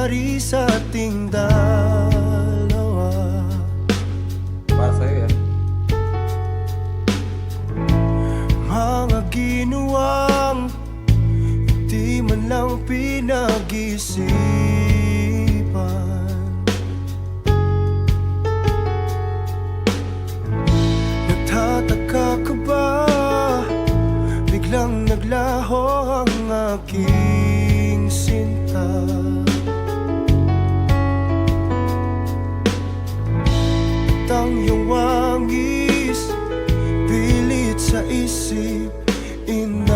nangyari sa ating dalawa. Para sa'yo yan. Mga ginawang di man lang pinag-isipan. Nagtataka ka ba? Biglang naglaho ang aking sinta. At ang iyong wangis pilit sa isip inaalis.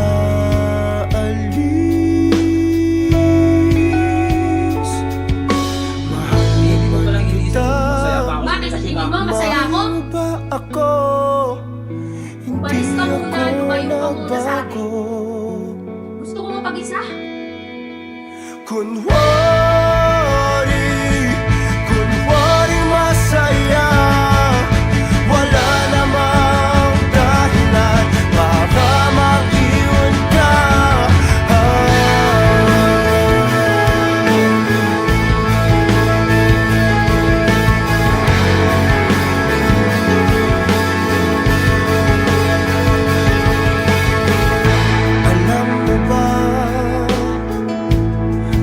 Mahal Hindi mo naman palang iniisip kita. mo masaya pa ako. Bakit sa tingin mo masaya ako? Mahal mo ba ako? Hindi Umalis ka ako muna, lumayo ka muna sa akin. nagbago. Gusto ko mapag-isa. Kunwari masaya. Wala namang dahilan para mag-iwan ka. Alam mo ba,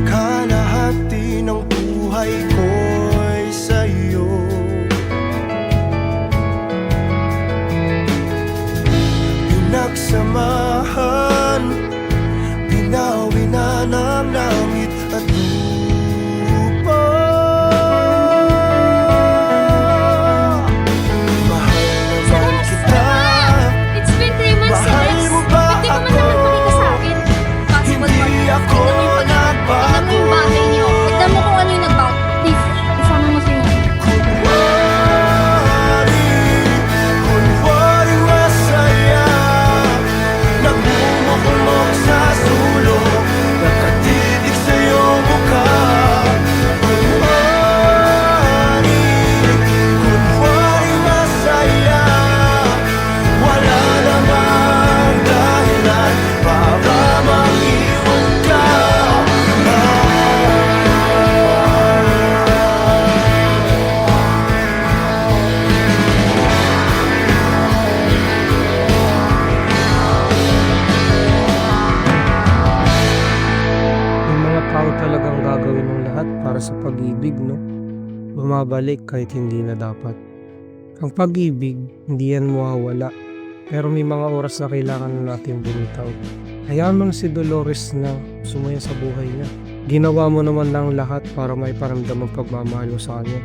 kalahati ng buhay ko'y sa'yo. Pinagsamahan, binawi na ng langit at lupa. Mahal naman kita. It's been 3 months, Mahal Celeste. mo ba Hindi ka man ako? lang nagpakita sa akin. Possible ba? Hindi ako Tignan mo nagbago. yung bahay niyo. Tignan mo kung ano yung nagbago. Please, isama mo si Mom. Kunwari masaya. Nagmumukmok sa sulok, nakatitig sa iyong mukha. Kunwari masaya. Wala namang dahilan para mag-iwan ka. May mga tao talagang gagawin ng lahat para sa pag-ibig, no? Bumabalik kahit hindi na dapat. Ang pag-ibig, hindi yan mawawala. Pero may mga oras na kailangan na natin bumitaw. Hayaan mo na si Dolores na sumaya sa buhay niya. Ginawa mo naman lang lahat para may paramdam ang pagmamahal mo sa kanya.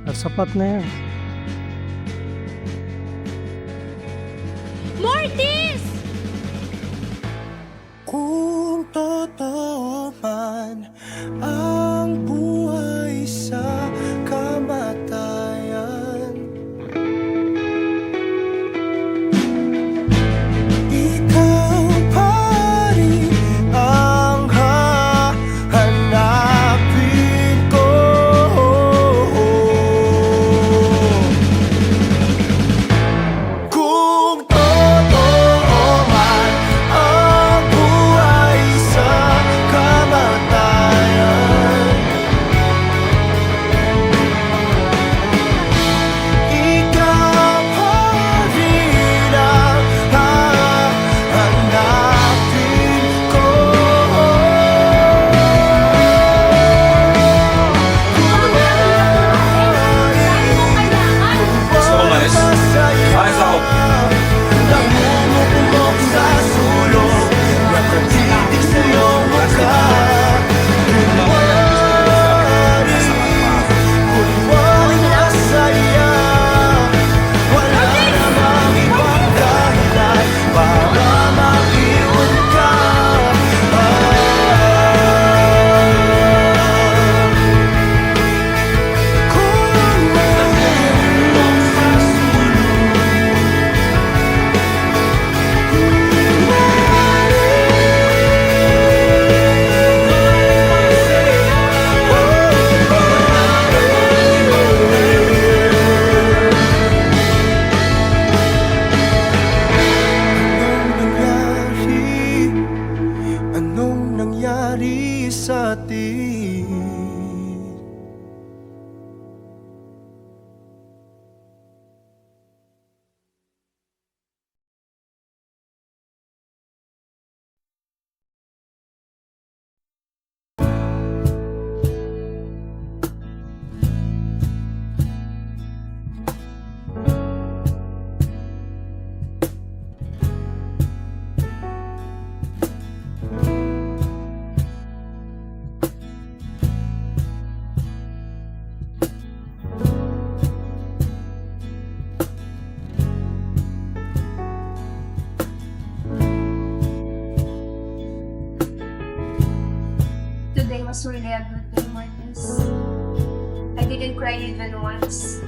At sapat na yan. Mortis! Kung totoo man ang buhay sa kamatayan, ikaw pa rin ang hahanapin ko. Kung totoo man ang buhay sa kamatayan, atin. Today was really a good day, Marcus. I didn't cry even once.